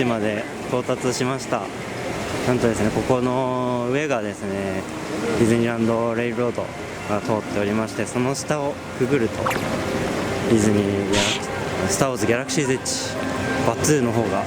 地まで到達しました。なんとですね、ここの上がですね、ディズニーランドレイルロードが通っておりまして、その下をくぐるとディズニースター・ウォーズ・ギャラクシーズ・エッジバツーの方が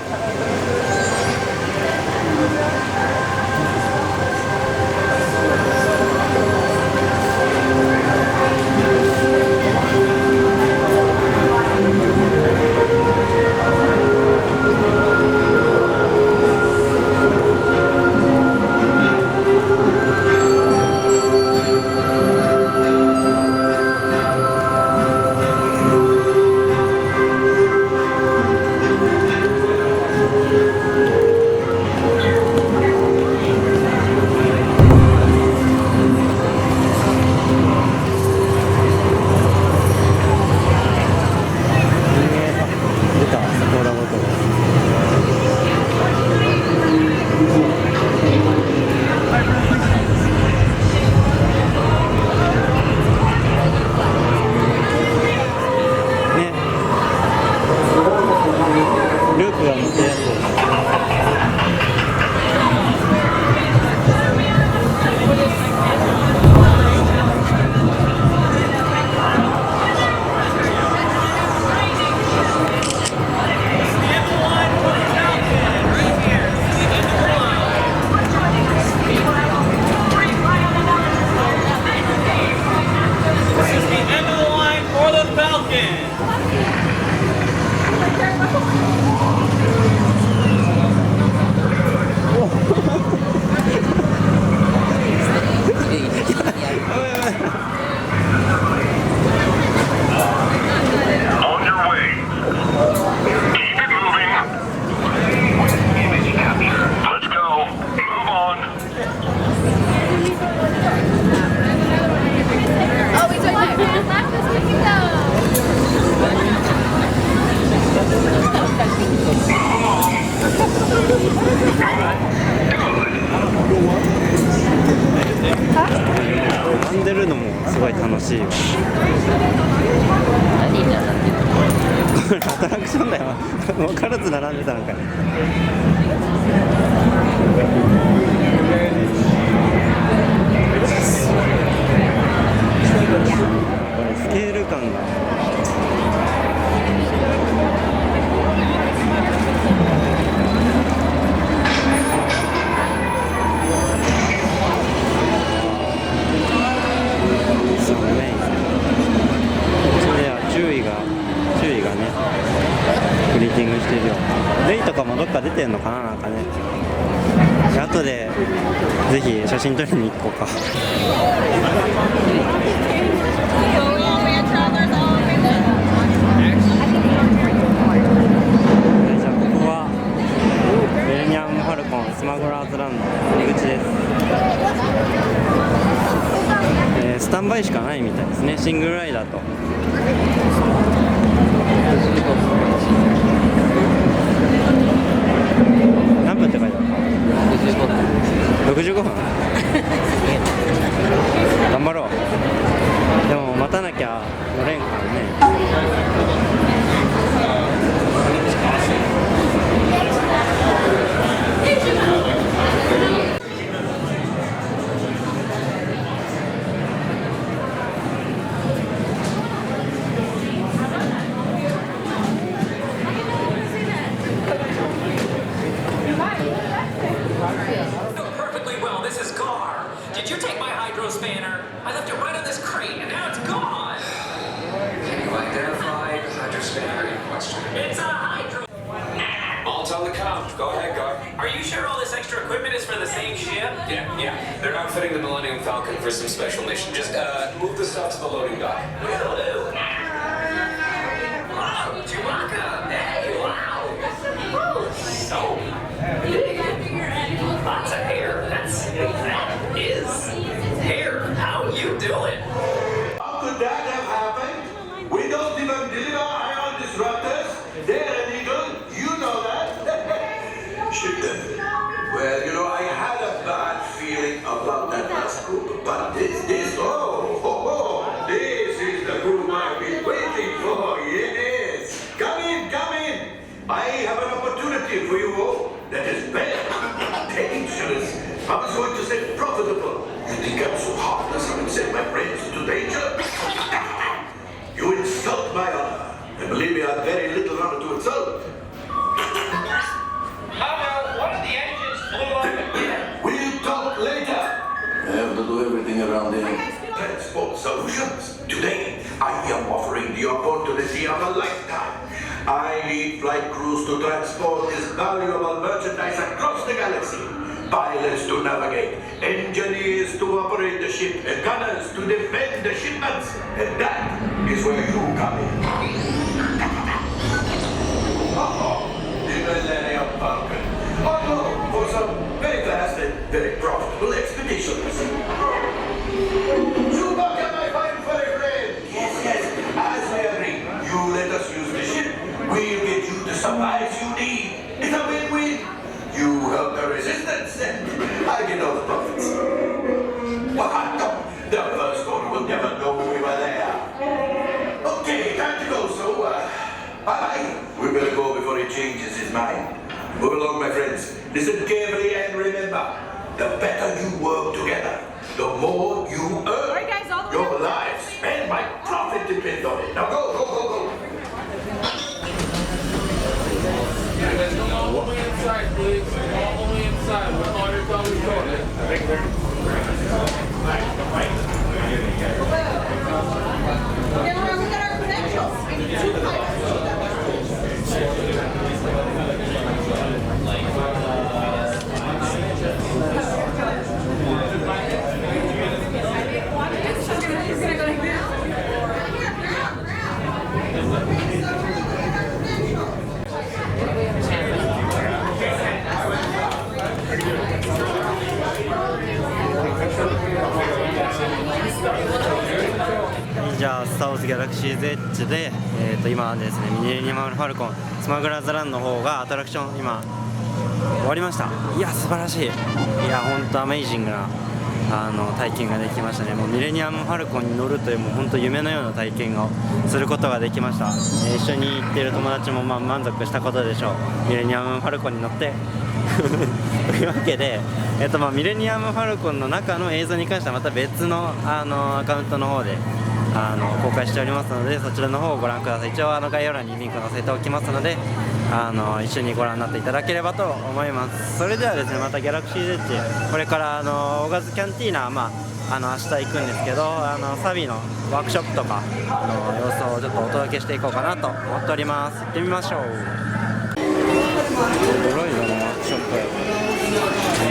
並んでるのもすごい楽しいわ。これアトラクションだよ。もうカルツ並んでたのかよ。これスケール感がグリーティングしてるよ。レイとかもどっか出てんのかな、なんかね。後でぜひ写真撮りに行こうか。じゃあここはミレニアム・ファルコンスマグラーズランド入り口です。スタンバイしかないみたいですね、シングルライダーと。何分って書いてあるか。65分頑張ろう。でも待たなきゃ乗れんからね。Go ahead, go. Are you sure all this extra equipment is for the same ship? Yeah. They're outfitting the Millennium Falcon for some special mission. Just move the stuff to the loading dock. Will do. Wow, Chewbacca. Hey, wow. Oh, so big. Lots of hair. That is hair. How you doing? How could that have happened? We don't even deliver ion disruptors. They're illegal. You know that. Well, you know, I had a bad feeling about that last group, but this, this is the group I've been waiting for, yes. Come in. I have an opportunity for you all. solutions. Today, I am offering the opportunity of a lifetime. I need flight crews to transport this valuable merchandise across the galaxy. Pilots to navigate, engineers to operate the ship, and gunners to defend the shipments. And that is where you come in. The Millennium Falcon. Oh no, for some very fast and very profitable expeditions. Chewbacca, my fine furry friend. Yes, as we agree, you let us use the ship. We'll get you the supplies you need. It's a win-win. You help the resistance, and I get all the profits. What? The first one will never know we were there. Okay, time to go, so, bye-bye. We better go before he changes his mind. Move along, my friends. Listen carefully and remember, the better you work together, the more you earn. All right, guys, all the way Your up. lives and my profit depend on it. Now go. All the way inside, please. All the way inside. We're on your tongue. Everyone, look at our credentials. I need 2 pilots. He's gonna go like this. じゃあスター・ウォーズ・ギャラクシーズ・エッジで、今ですねミレニアム・ファルコンスマグラーズ・ランの方がアトラクション今終わりました。いや素晴らしい、いや本当アメイジングな体験ができましたね。もうミレニアム・ファルコンに乗るというもう本当夢のような体験をすることができました。一緒に行っている友達も満足したことでしょう。ミレニアム・ファルコンに乗ってというわけで、ミレニアム・ファルコンの中の映像に関してはまた別の、アカウントの方で公開しておりますので、そちらの方をご覧ください。一応概要欄にリンク載せておきますので、一緒にご覧になっていただければと思います。それではですね、またギャラクシーエッジこれからオーガズキャンティーナ、明日行くんですけど、サビのワークショップとか様子をちょっとお届けしていこうかなと思っております。行ってみましょう。ドロイドのワークショップ、自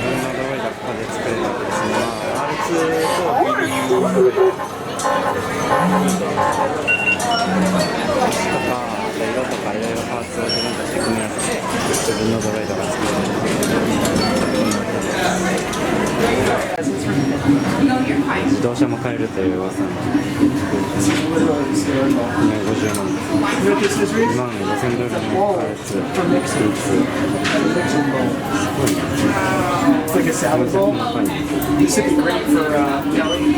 分のドロイドがここで作れるわけですね。R2 と BB のドロイドとか色とかいろいろパーツを自分たちで組み合わせて自分のドロイドが作れる。自動車も買えるという噂の250万2万5000ドルの開発It's like a salad bowl. This would be great for Kelly.